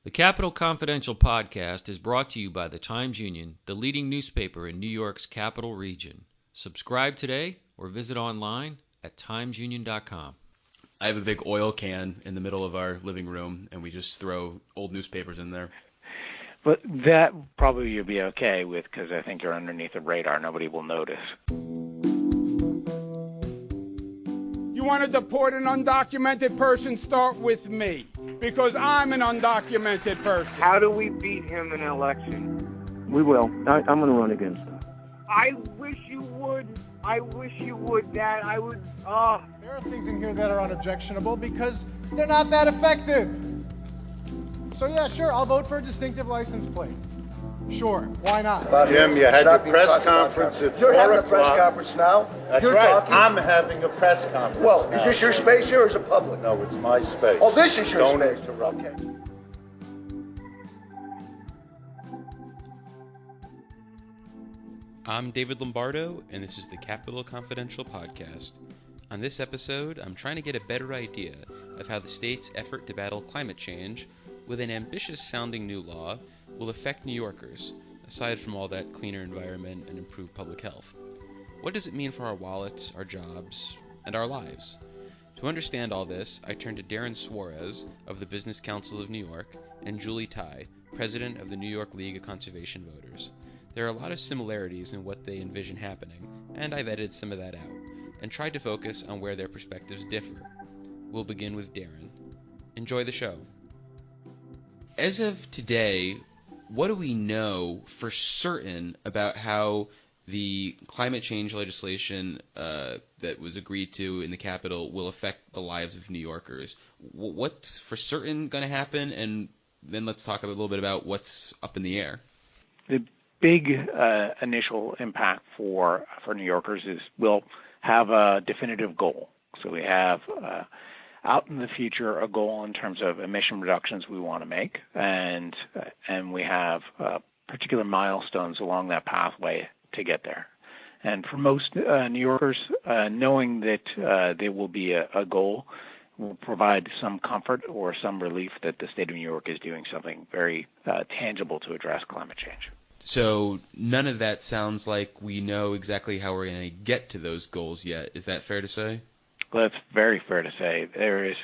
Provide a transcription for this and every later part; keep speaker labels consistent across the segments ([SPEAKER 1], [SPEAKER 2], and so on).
[SPEAKER 1] The Capital Confidential podcast is brought to you by the Times-Union, the leading newspaper in New York's capital region. Subscribe today or visit online at timesunion.com.
[SPEAKER 2] I have a big oil can in the middle of our living room, and we just throw old newspapers in there.
[SPEAKER 3] But that probably you'll be okay with because I think you're underneath the radar. Nobody will notice.
[SPEAKER 4] You want to deport an undocumented person? Start with me, because I'm an undocumented person.
[SPEAKER 5] How do we beat him in an election?
[SPEAKER 6] We will. I'm going to run against him.
[SPEAKER 5] I wish you would. I wish you would, Dad. I would.
[SPEAKER 7] There are things in here that are unobjectionable because they're not that effective. So yeah, sure, I'll vote for a distinctive license plate. Sure, why not?
[SPEAKER 8] Jim, you had your press conference at 4 o'clock.
[SPEAKER 6] You're having a press conference now?
[SPEAKER 8] That's
[SPEAKER 6] You're
[SPEAKER 8] right.
[SPEAKER 6] talking?
[SPEAKER 8] I'm having a press conference.
[SPEAKER 6] Well,
[SPEAKER 8] now.
[SPEAKER 6] is this your space here or is it public?
[SPEAKER 8] No, it's my space.
[SPEAKER 6] Oh, this is your
[SPEAKER 8] Don't
[SPEAKER 6] space.
[SPEAKER 8] interrupt.
[SPEAKER 6] Okay.
[SPEAKER 2] I'm David Lombardo, and this is the Capital Confidential podcast. On this episode, I'm trying to get a better idea of how the state's effort to battle climate change with an ambitious-sounding new law will affect New Yorkers, aside from all that cleaner environment and improved public health. What does it mean for our wallets, our jobs, and our lives? To understand all this, I turn to Darren Suarez of the Business Council of New York and Julie Tighe, president of the New York League of Conservation Voters. There are a lot of similarities in what they envision happening, and I've edited some of that out, and tried to focus on where their perspectives differ. We'll begin with Darren. Enjoy the show. As of today, what do we know for certain about how the climate change legislation that was agreed to in the Capitol will affect the lives of New Yorkers? What's for certain going to happen? And then let's talk a little bit about what's up in the air.
[SPEAKER 3] The big initial impact for New Yorkers is we'll have a definitive goal. So we have out in the future a goal in terms of emission reductions we want to make, and we have particular milestones along that pathway to get there. And for most New Yorkers, knowing that there will be a goal will provide some comfort or some relief that the state of New York is doing something very tangible to address climate change.
[SPEAKER 2] So none of that sounds like we know exactly how we're going to get to those goals yet. Is that fair to say?
[SPEAKER 3] Well, that's very fair to say. There is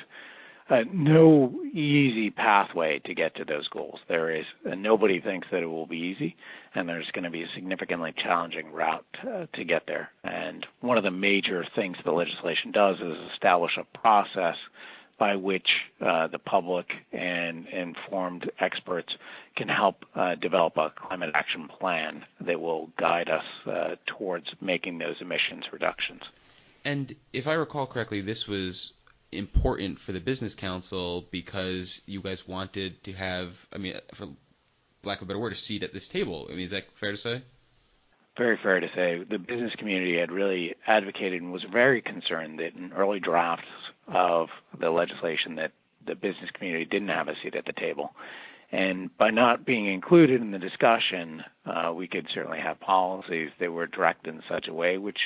[SPEAKER 3] no easy pathway to get to those goals. There is nobody thinks that it will be easy, and there's going to be a significantly challenging route to get there. And one of the major things the legislation does is establish a process by which the public and informed experts can help develop a climate action plan that will guide us towards making those emissions reductions.
[SPEAKER 2] And if I recall correctly, this was important for the Business Council because you guys wanted to have, for lack of a better word, a seat at this table. Is that fair to say?
[SPEAKER 3] Very fair to say. The business community had really advocated and was very concerned that in early drafts of the legislation that the business community didn't have a seat at the table. And by not being included in the discussion, we could certainly have policies that were directed in such a way which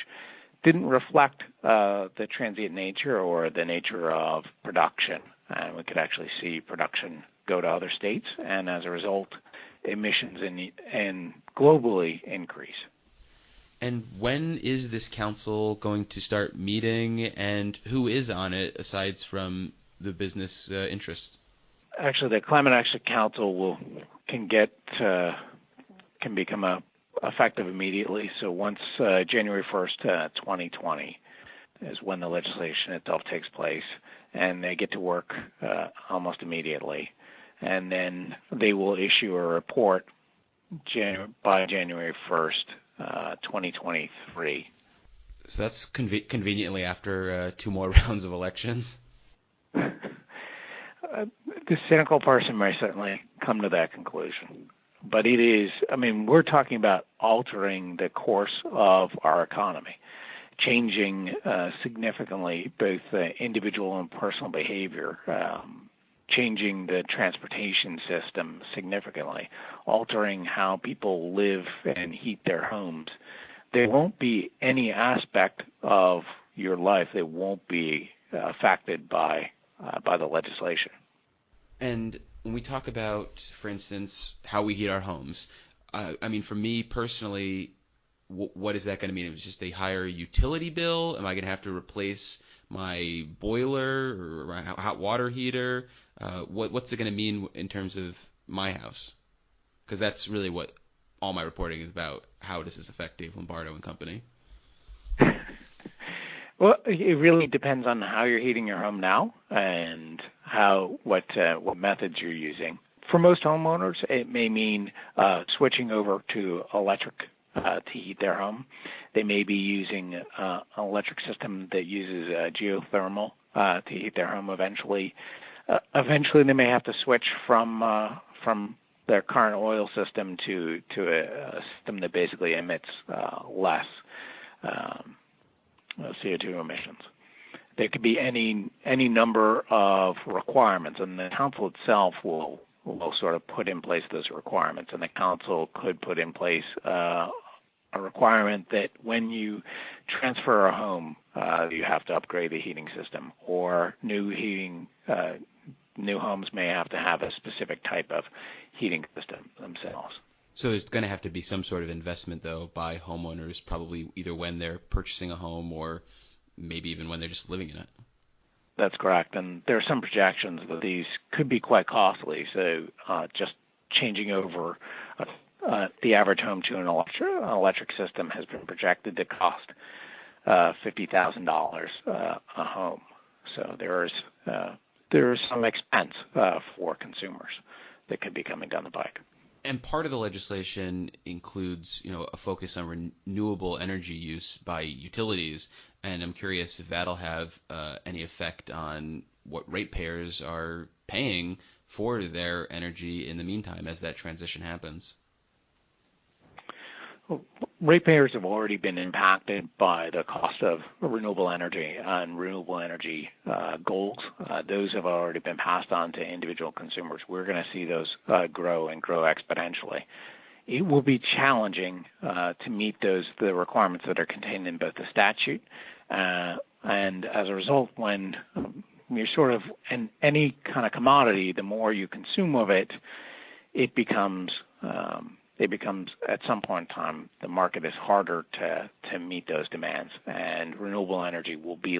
[SPEAKER 3] didn't reflect the transient nature or the nature of production. And we could actually see production go to other states, and as a result, emissions and globally increase.
[SPEAKER 2] And when is this council going to start meeting, and who is on it aside from the business interests?
[SPEAKER 3] Actually, the Climate Action Council can become effective immediately. So once January 1st, 2020 is when the legislation itself takes place, and they get to work almost immediately. And then they will issue a report by January 1st, 2023.
[SPEAKER 2] So that's conveniently after 2 more rounds of elections?
[SPEAKER 3] The cynical person may certainly come to that conclusion. But it is, we're talking about altering the course of our economy, changing significantly both individual and personal behavior, changing the transportation system significantly, altering how people live and heat their homes. There won't be any aspect of your life that won't be affected by the legislation.
[SPEAKER 2] And when we talk about, for instance, how we heat our homes, I mean, for me personally, what is that going to mean? It's just a higher utility bill? Am I going to have to replace my boiler or hot water heater? What's it going to mean in terms of my house? Because that's really what all my reporting is about. How does this affect Dave Lombardo and company?
[SPEAKER 3] Well, it really depends on how you're heating your home now and what methods you're using. For most homeowners, it may mean switching over to electric to heat their home. They may be using an electric system that uses geothermal to heat their home eventually. Eventually, they may have to switch from their current oil system to a system that basically emits less CO2 emissions. There could be any number of requirements, and the council itself will sort of put in place those requirements. And the council could put in place a requirement that when you transfer a home, you have to upgrade the heating system, or new homes may have to have a specific type of heating system themselves.
[SPEAKER 2] So there's going to have to be some sort of investment, though, by homeowners, probably either when they're purchasing a home or maybe even when they're just living in it.
[SPEAKER 3] That's correct. And there are some projections that these could be quite costly. So just changing over the average home to an electric system has been projected to cost $50,000 a home. So there is some expense for consumers that could be coming down the pike.
[SPEAKER 2] And part of the legislation includes, a focus on renewable energy use by utilities. And I'm curious if that'll have any effect on what ratepayers are paying for their energy in the meantime as that transition happens.
[SPEAKER 3] Well, ratepayers have already been impacted by the cost of renewable energy and renewable energy goals. Those have already been passed on to individual consumers. We're going to see those grow exponentially. It will be challenging to meet the requirements that are contained in both the statute and as a result, when you're sort of in any kind of commodity, the more you consume of it, it becomes at some point in time, the market is harder to meet those demands, and renewable energy will be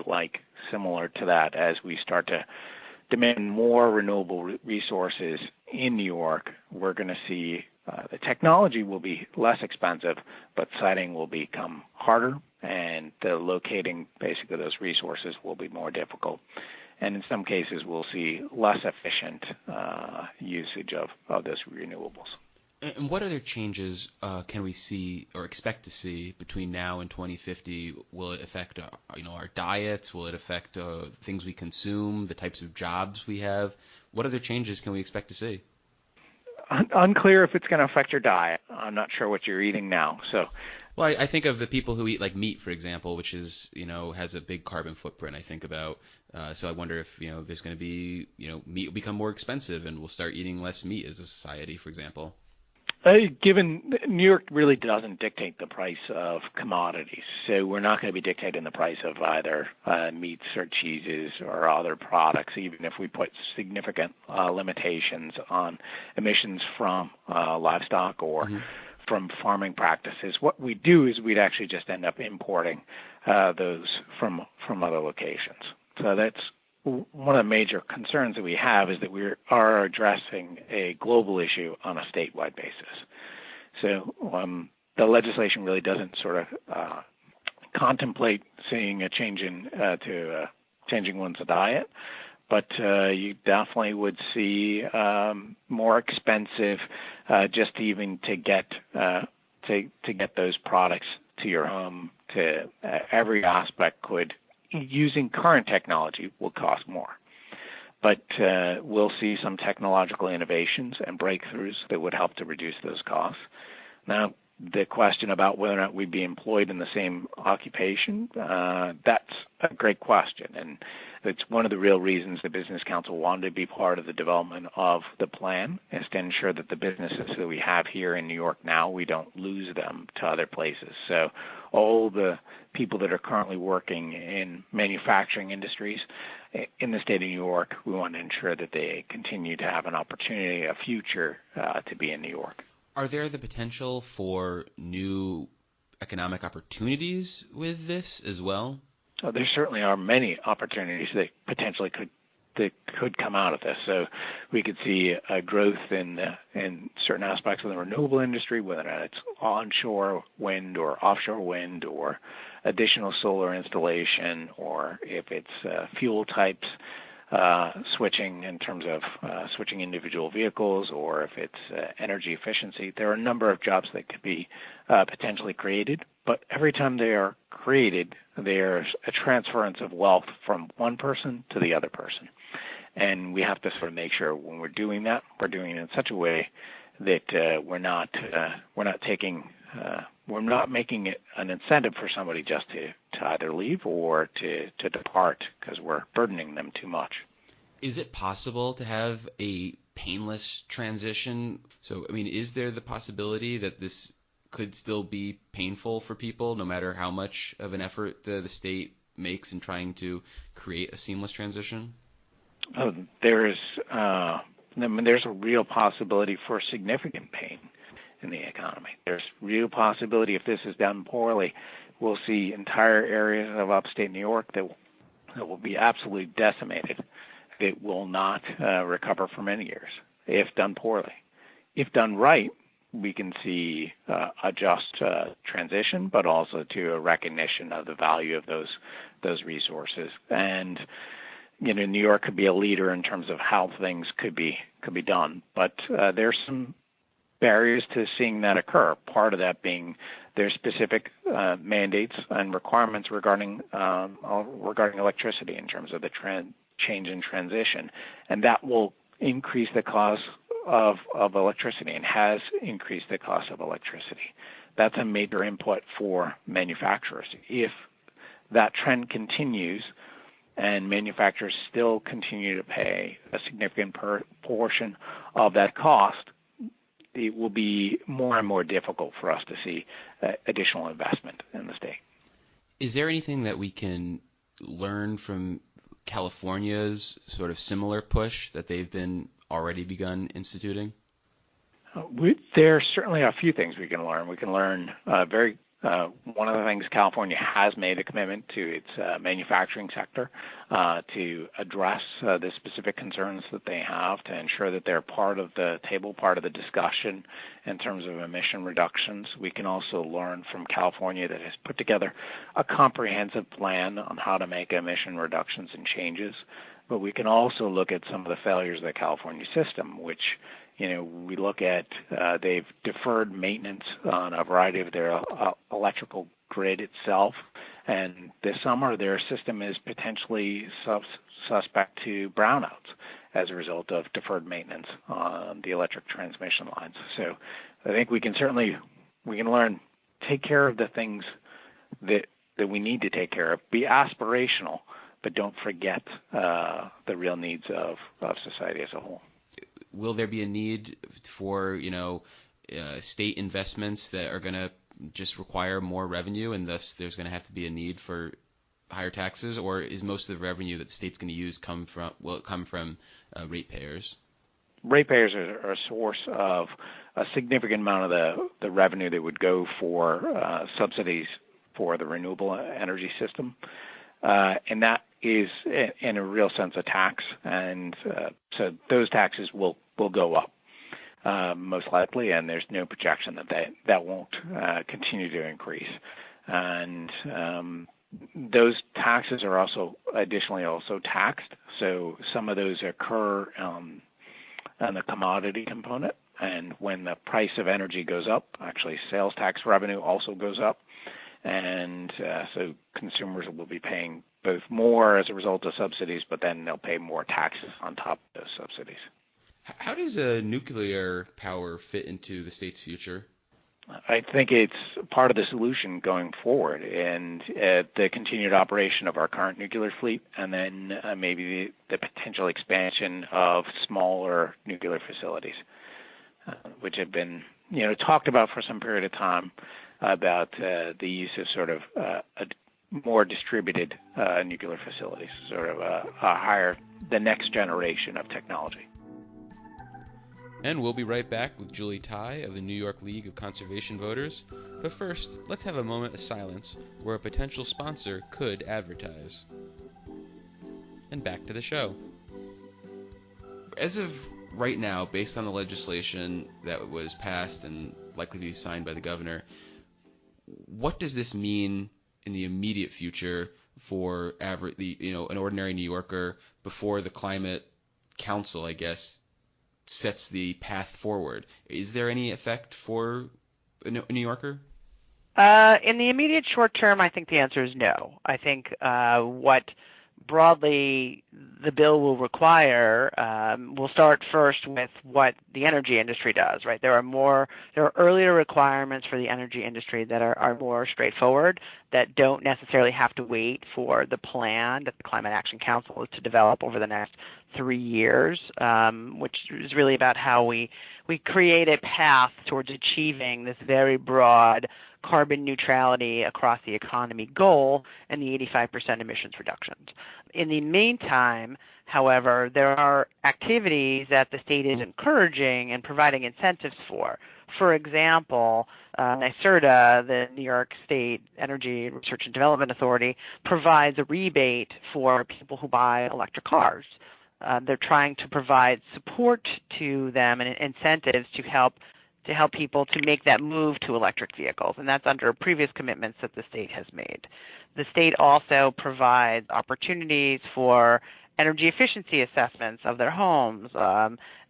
[SPEAKER 3] similar to that as we start to demand more renewable resources in New York. We're going to see the technology will be less expensive, but siting will become harder, and the locating basically those resources will be more difficult. And in some cases, we'll see less efficient usage of those renewables.
[SPEAKER 2] And what other changes can we see or expect to see between now and 2050? Will it affect our diets? Will it affect things we consume, the types of jobs we have? What other changes can we expect to see?
[SPEAKER 3] Unclear if it's going to affect your diet. I'm not sure what you're eating now.
[SPEAKER 2] Well, I think of the people who eat meat, for example, which is has a big carbon footprint. I think about so I wonder if there's going to be meat will become more expensive and we'll start eating less meat as a society, for example.
[SPEAKER 3] Given New York really doesn't dictate the price of commodities, so we're not going to be dictating the price of either meats or cheeses or other products, even if we put significant limitations on emissions from livestock or from farming practices. What we do is we'd actually just end up importing those from other locations. So that's one of the major concerns that we have, is that we are addressing a global issue on a statewide basis. So the legislation really doesn't sort of contemplate seeing a change to changing one's diet, but you definitely would see more expensive just even to get those products to your home. To every aspect could. Using current technology will cost more, but we'll see some technological innovations and breakthroughs that would help to reduce those costs. Now, the question about whether or not we'd be employed in the same occupation, that's a great question, That's one of the real reasons the Business Council wanted to be part of the development of the plan, is to ensure that the businesses that we have here in New York now, we don't lose them to other places. So all the people that are currently working in manufacturing industries in the state of New York, we want to ensure that they continue to have an opportunity, a future to be in New York.
[SPEAKER 2] Are there the potential for new economic opportunities with this as well?
[SPEAKER 3] There certainly are many opportunities that potentially could come out of this. So we could see a growth in certain aspects of the renewable industry, whether it's onshore wind or offshore wind or additional solar installation, or if it's fuel types switching in terms of switching individual vehicles, or if it's energy efficiency. There are a number of jobs that could be potentially created, but every time they are created, there's a transference of wealth from one person to the other person. And we have to sort of make sure when we're doing that, we're doing it in such a way that we're not making it an incentive for somebody just to either leave or to depart because we're burdening them too much.
[SPEAKER 2] Is it possible to have a painless transition? So, I mean, is there the possibility that this could still be painful for people, no matter how much of an effort the state makes in trying to create a seamless transition?
[SPEAKER 3] There's a real possibility for significant pain in the economy. There's real possibility if this is done poorly, we'll see entire areas of upstate New York that will be absolutely decimated. It will not recover for many years if done poorly. If done right, we can see a just transition, but also to a recognition of the value of those resources. And New York could be a leader in terms of how things could be done, but there's some barriers to seeing that occur. Part of that being there's specific mandates and requirements regarding electricity in terms of the change in transition, and that will increase the cost of electricity and has increased the cost of electricity. That's a major input for manufacturers. If that trend continues and manufacturers still continue to pay a significant portion of that cost, it will be more and more difficult for us to see additional investment in the state.
[SPEAKER 2] Is there anything that we can learn from California's sort of similar push that they've been already begun instituting?
[SPEAKER 3] There certainly are a few things we can learn. We can learn one of the things California has made a commitment to its manufacturing sector to address the specific concerns that they have to ensure that they're part of the table, part of the discussion in terms of emission reductions. We can also learn from California that has put together a comprehensive plan on how to make emission reductions and changes. But we can also look at some of the failures of the California system, which we look at, they've deferred maintenance on a variety of their electrical grid itself, and this summer their system is potentially suspect to brownouts as a result of deferred maintenance on the electric transmission lines. So I think we can learn, take care of the things that we need to take care of, be aspirational, but don't forget the real needs of society as a whole.
[SPEAKER 2] Will there be a need for, state investments that are going to just require more revenue, and thus there's going to have to be a need for higher taxes, or is most of the revenue that the state's going to use come from ratepayers?
[SPEAKER 3] Ratepayers are a source of a significant amount of the revenue that would go for subsidies for the renewable energy system, and that is, in a real sense, a tax, and so those taxes will go up most likely, and there's no projection that won't continue to increase. And those taxes are also additionally taxed, so some of those occur on the commodity component, and when the price of energy goes up, actually sales tax revenue also goes up, and so consumers will be paying both more as a result of subsidies, but then they'll pay more taxes on top of those subsidies.
[SPEAKER 2] How does nuclear power fit into the state's future?
[SPEAKER 3] I think it's part of the solution going forward, and the continued operation of our current nuclear fleet, and then maybe the potential expansion of smaller nuclear facilities, which have been talked about for some period of time, about the use of sort of more distributed nuclear facilities, sort of the next generation of technology.
[SPEAKER 2] And we'll be right back with Julie Tighe of the New York League of Conservation Voters. But first, let's have a moment of silence where a potential sponsor could advertise. And back to the show. As of right now, based on the legislation that was passed and likely to be signed by the governor, what does this mean in the immediate future for an ordinary New Yorker before the Climate Council, I guess, sets the path forward? Is there any effect for a New Yorker?
[SPEAKER 9] In the immediate short term, I think the answer is no. I think what broadly the bill will require, we'll start first with what the energy industry does, right? There are earlier requirements for the energy industry that are more straightforward, that don't necessarily have to wait for the plan that the Climate Action Council is to develop over the next 3 years, which is really about how we create a path towards achieving this very broad carbon neutrality across the economy goal and the 85% emissions reductions. In the meantime, however, there are activities that the state is encouraging and providing incentives for. For example, NYSERDA, the New York State Energy Research and Development Authority, provides a rebate for people who buy electric cars. They're trying to provide support to them and incentives to help people to make that move to electric vehicles, and that's under previous commitments that the state has made. The state also provides opportunities for energy efficiency assessments of their homes,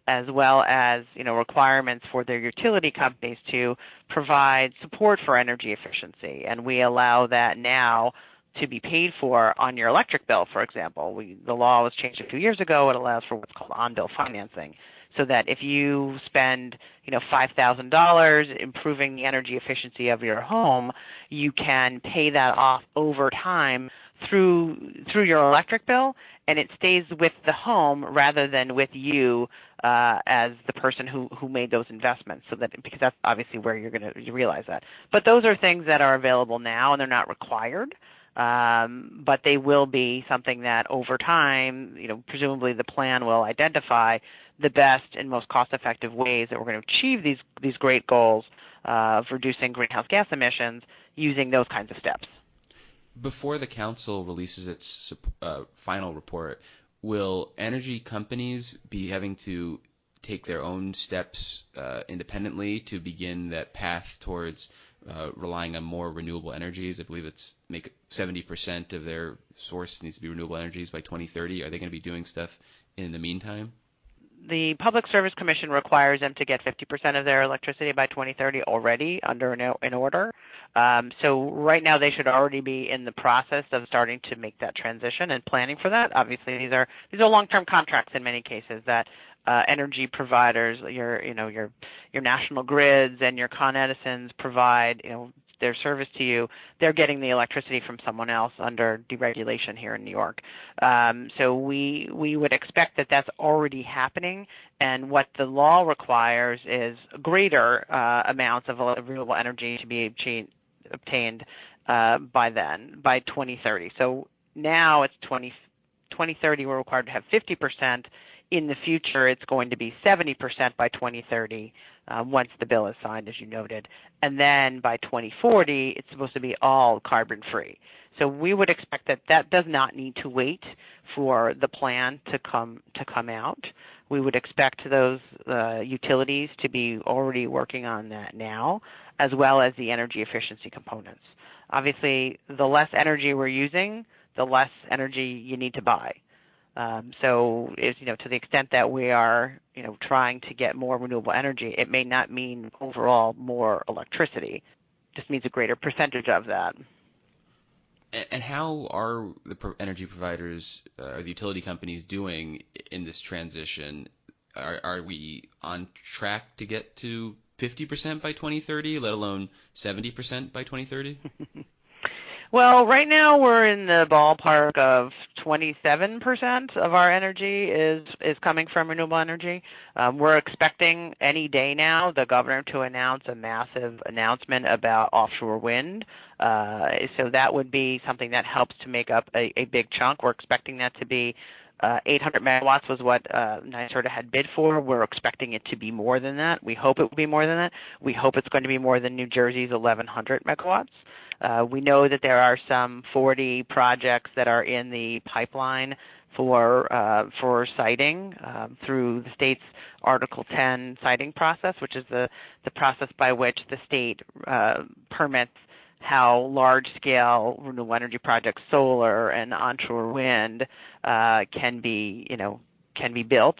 [SPEAKER 9] as well as requirements for their utility companies to provide support for energy efficiency, and we allow that now to be paid for on your electric bill, for example. The law was changed a few years ago. It allows for what's called on-bill financing, so that if you spend $5,000 improving the energy efficiency of your home, you can pay that off over time through your electric bill, and it stays with the home rather than with you as the person who made those investments, because that's obviously where you're going to realize that. But those are things that are available now, and they're not required. But they will be something that over time, presumably the plan will identify the best and most cost-effective ways that we're going to achieve these great goals of reducing greenhouse gas emissions using those kinds of steps.
[SPEAKER 2] Before the council releases its final report, will energy companies be having to take their own steps independently to begin that path towards relying on more renewable energies? I believe it's 70% of their source needs to be renewable energies by 2030. Are they going to be doing stuff in the meantime?
[SPEAKER 9] The Public Service Commission requires them to get 50% of their electricity by 2030 already under an order. So right now they should already be in the process of starting to make that transition and planning for that. Obviously, these are long-term contracts in many cases that energy providers, your national grids and your Con Edisons provide, their service to you. They're getting the electricity from someone else under deregulation here in New York. So we would expect that that's already happening, and what the law requires is greater amounts of renewable energy to be obtained by 2030. So now it's 2030, we're required to have 50%. In the future, it's going to be 70% by 2030 once the bill is signed, as you noted. And then by 2040, it's supposed to be all carbon-free. So we would expect that does not need to wait for the plan to come out. We would expect those utilities to be already working on that now, as well as the energy efficiency components. Obviously, the less energy we're using, the less energy you need to buy. So to the extent that we are, trying to get more renewable energy, it may not mean overall more electricity. It just means a greater percentage of that.
[SPEAKER 2] And how are the energy providers, or the utility companies doing in this transition? Are we on track to get to 50% by 2030, let alone 70% by 2030?
[SPEAKER 9] Well, right now we're in the ballpark of 27% of our energy is coming from renewable energy. We're expecting any day now the governor to announce a massive announcement about offshore wind. So that would be something that helps to make up a big chunk. We're expecting that to be 800 megawatts was what NYSERDA had bid for. We're expecting it to be more than that. We hope it will be more than that. We hope it's going to be more than New Jersey's 1,100 megawatts. We know that there are some 40 projects that are in the pipeline for siting through the state's Article 10 siting process, which is the process by which the state permits how large-scale renewable energy projects, solar and onshore wind, can be built.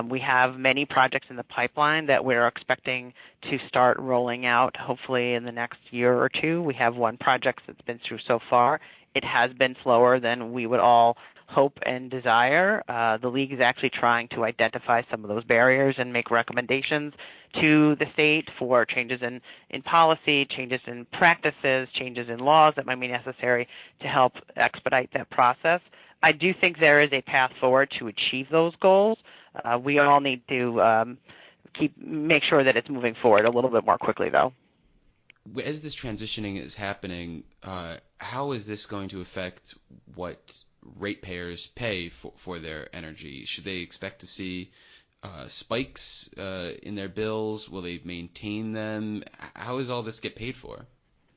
[SPEAKER 9] We have many projects in the pipeline that we're expecting to start rolling out hopefully in the next year or two. We have one project that's been through so far. It has been slower than we would all hope and desire. The league is actually trying to identify some of those barriers and make recommendations to the state for changes in policy, changes in practices, changes in laws that might be necessary to help expedite that process. I do think there is a path forward to achieve those goals. We all need to make sure that it's moving forward a little bit more quickly, though.
[SPEAKER 2] As this transitioning is happening, how is this going to affect what ratepayers pay for their energy? Should they expect to see spikes in their bills? Will they maintain them? How does all this get paid for?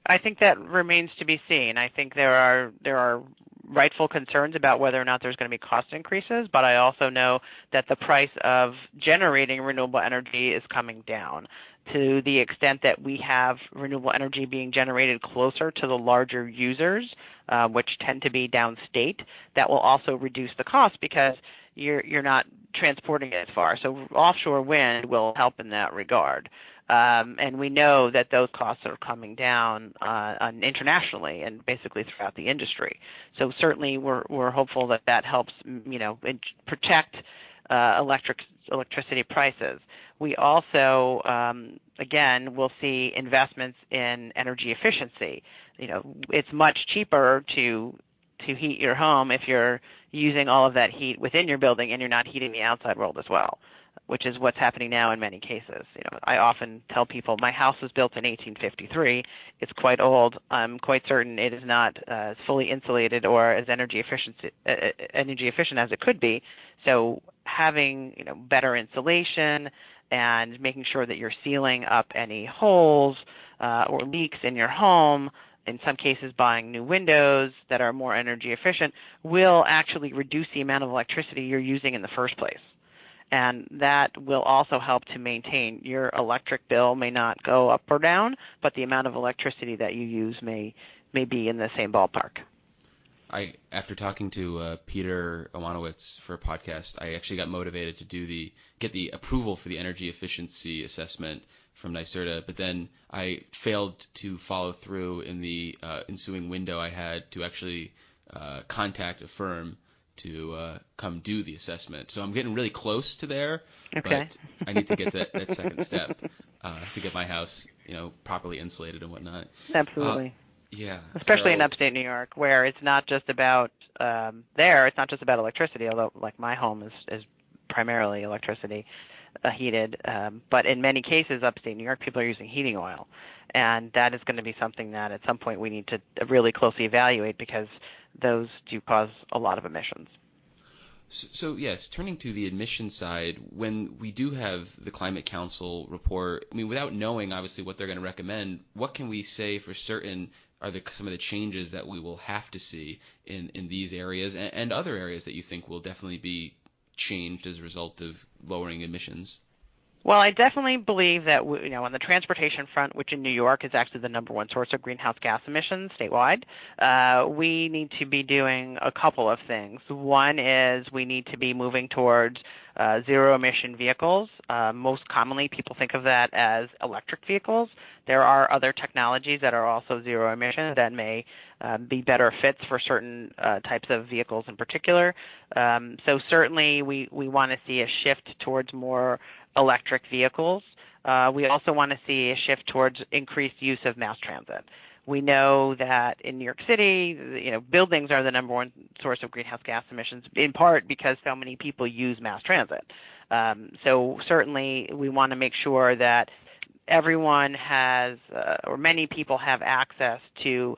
[SPEAKER 9] I think that remains to be seen. I think there are rightful concerns about whether or not there's going to be cost increases, but I also know that the price of generating renewable energy is coming down. To the extent that we have renewable energy being generated closer to the larger users, which tend to be downstate, that will also reduce the cost because you're not transporting it as far. So offshore wind will help in that regard. And we know that those costs are coming down internationally and basically throughout the industry. So certainly we're hopeful that helps, protect electricity prices. We also, again, will see investments in energy efficiency. It's much cheaper to heat your home if you're using all of that heat within your building and you're not heating the outside world as well, which is what's happening now in many cases. I often tell people my house was built in 1853. It's quite old. I'm quite certain it is not fully insulated or as energy efficient as it could be. So having better insulation and making sure that you're sealing up any holes or leaks in your home, in some cases buying new windows that are more energy efficient, will actually reduce the amount of electricity you're using in the first place. And that will also help to maintain your electric bill may not go up or down, but the amount of electricity that you use may be in the same ballpark.
[SPEAKER 2] After talking to Peter Omanowitz for a podcast, I actually got motivated to get the approval for the energy efficiency assessment from NYSERDA, but then I failed to follow through in the ensuing window I had to actually contact a firm to come do the assessment. So I'm getting really close to there,
[SPEAKER 9] okay.
[SPEAKER 2] But I need to get that second step to get my house, properly insulated and whatnot.
[SPEAKER 9] Absolutely.
[SPEAKER 2] Yeah.
[SPEAKER 9] Especially in upstate New York, where it's not just about it's not just about electricity, although like my home is primarily electricity heated. But in many cases, upstate New York, people are using heating oil. And that is going to be something that at some point we need to really closely evaluate because those do cause a lot of emissions.
[SPEAKER 2] So yes, turning to the admission side, when we do have the Climate Council report, without knowing obviously what they're going to recommend, what can we say for certain are some of the changes that we will have to see in these areas and other areas that you think will definitely be changed as a result of lowering emissions?
[SPEAKER 9] Well, I definitely believe that, on the transportation front, which in New York is actually the number one source of greenhouse gas emissions statewide, we need to be doing a couple of things. One is we need to be moving towards zero-emission vehicles. Most commonly, people think of that as electric vehicles. There are other technologies that are also zero-emission that may be better fits for certain types of vehicles in particular. So certainly we want to see a shift towards more electric vehicles. We also want to see a shift towards increased use of mass transit. We know that in New York City, buildings are the number one source of greenhouse gas emissions, in part because so many people use mass transit. So certainly we want to make sure that everyone has, or many people have access to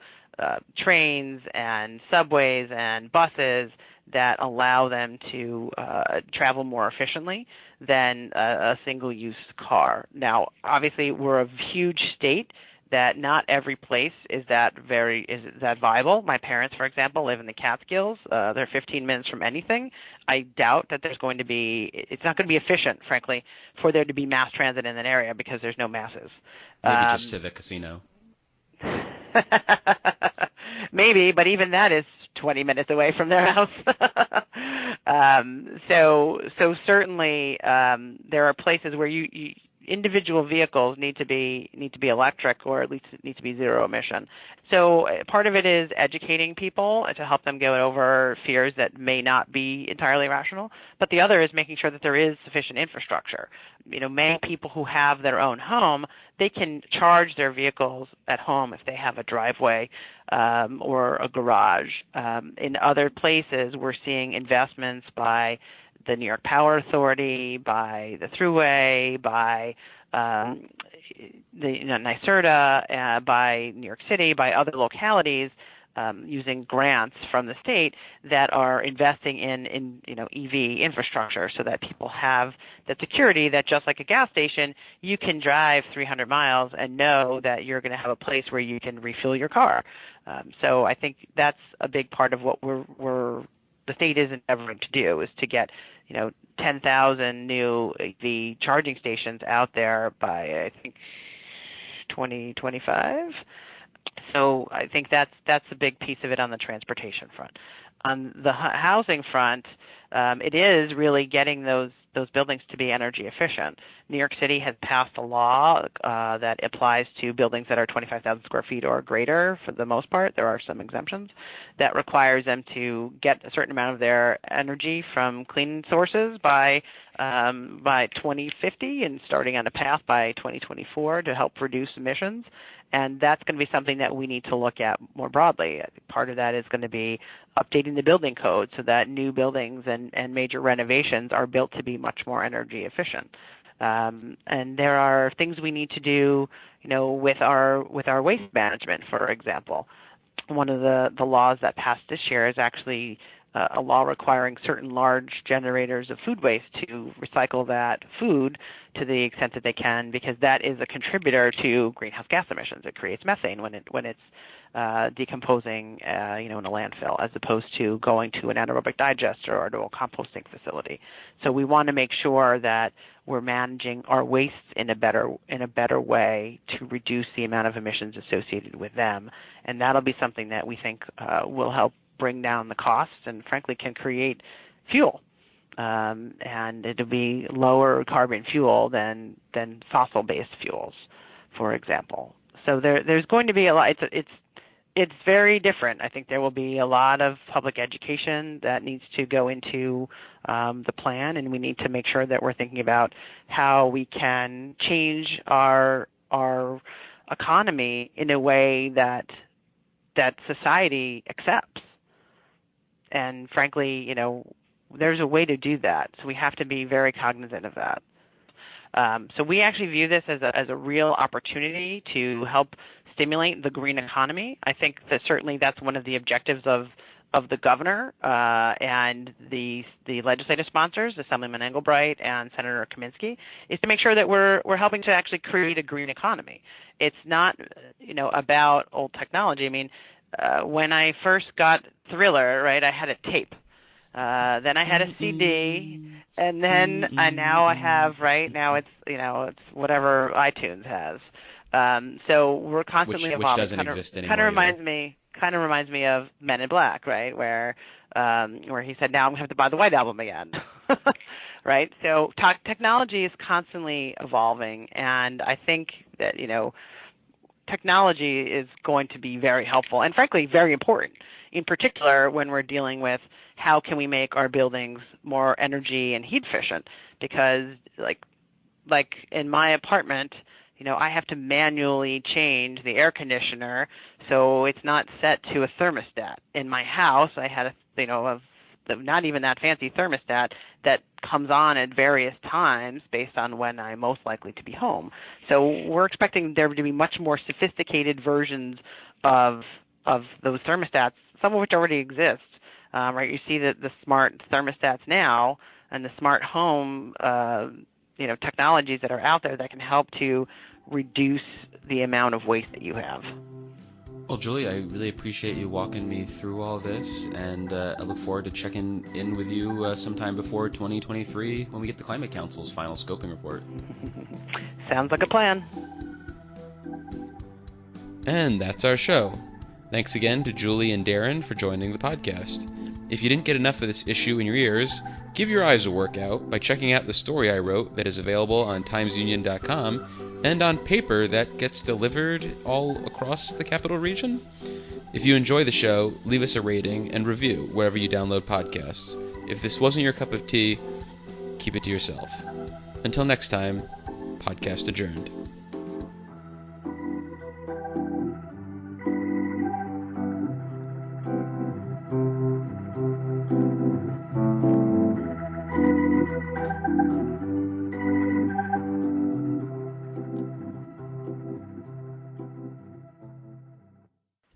[SPEAKER 9] trains and subways and buses that allow them to travel more efficiently than a single-use car. Now, obviously, we're a huge state that not every place is that viable. My parents, for example, live in the Catskills. They're 15 minutes from anything. I doubt that it's not going to be efficient, frankly, for there to be mass transit in that area because there's no masses.
[SPEAKER 2] Maybe just to the casino.
[SPEAKER 9] Maybe, but even that is 20 minutes away from their house. So certainly there are places where individual vehicles need to be electric, or at least need to be zero emission. So part of it is educating people to help them get over fears that may not be entirely rational. But the other is making sure that there is sufficient infrastructure. Many people who have their own home, they can charge their vehicles at home if they have a driveway or a garage. In other places, we're seeing investments by the New York Power Authority, by the Thruway, by the NYSERDA, by New York City, by other localities, using grants from the state that are investing in EV infrastructure, so that people have the security that, just like a gas station, you can drive 300 miles and know that you're going to have a place where you can refuel your car. So I think that's a big part of what the state is endeavoring to do, is to get 10,000 new EV charging stations out there by, I think, 2025. So I think that's a big piece of it on the transportation front. On the housing front, it is really getting those buildings to be energy efficient. New York City has passed a law that applies to buildings that are 25,000 square feet or greater. For the most part, there are some exemptions that requires them to get a certain amount of their energy from clean sources by 2050, and starting on a path by 2024 to help reduce emissions. And that's going to be something that we need to look at more broadly. Part of that is going to be updating the building code so that new buildings and major renovations are built to be much more energy efficient. And there are things we need to do, with our waste management, for example. One of the laws that passed this year is actually a law requiring certain large generators of food waste to recycle that food to the extent that they can, because that is a contributor to greenhouse gas emissions. It creates methane when it's decomposing, in a landfill, as opposed to going to an anaerobic digester or to a composting facility. So we want to make sure that we're managing our wastes in a better way to reduce the amount of emissions associated with them, and that'll be something that we think will help bring down the costs and, frankly, can create fuel. And it'll be lower carbon fuel than fossil-based fuels, for example. So there's going to be a lot. It's very different. I think there will be a lot of public education that needs to go into the plan, and we need to make sure that we're thinking about how we can change our economy in a way that society accepts. And frankly, there's a way to do that. So we have to be very cognizant of that. So we actually view this as a real opportunity to help stimulate the green economy. I think that certainly that's one of the objectives of the governor and the legislative sponsors, Assemblyman Engelbright and Senator Kaminsky, is to make sure that we're helping to actually create a green economy. It's not about old technology. I mean, when I first got Thriller, right, I had a tape. Then I had a CD, and then now I have, right, now it's whatever iTunes has. So we're constantly evolving.
[SPEAKER 2] Which doesn't exist anymore.
[SPEAKER 9] Kind of reminds me of Men in Black, right, where he said, now I'm going to have to buy the White Album again. Right? So technology is constantly evolving, and I think that, technology is going to be very helpful and, frankly, very important, in particular when we're dealing with how can we make our buildings more energy and heat efficient, because, like in my apartment, I have to manually change the air conditioner, so it's not set to a thermostat. In my house, I had not even that fancy thermostat that comes on at various times based on when I'm most likely to be home. So we're expecting there to be much more sophisticated versions of those thermostats, some of which already exist. Right? You see the smart thermostats now and the smart home technologies that are out there that can help to reduce the amount of waste that you have.
[SPEAKER 2] Well, Julie, I really appreciate you walking me through all this, and I look forward to checking in with you sometime before 2023 when we get the Climate Council's final scoping report.
[SPEAKER 9] Sounds like a plan.
[SPEAKER 2] And that's our show. Thanks again to Julie and Darren for joining the podcast. If you didn't get enough of this issue in your ears, give your eyes a workout by checking out the story I wrote that is available on timesunion.com and on paper that gets delivered all across the capital region. If you enjoy the show, leave us a rating and review wherever you download podcasts. If this wasn't your cup of tea, keep it to yourself. Until next time, podcast adjourned.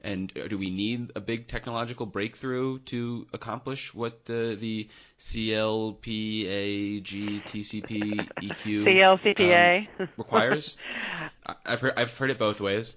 [SPEAKER 2] And do we need a big technological breakthrough to accomplish what the CLPAGTCP EQ
[SPEAKER 9] CLCPA
[SPEAKER 2] requires? I've heard it both ways.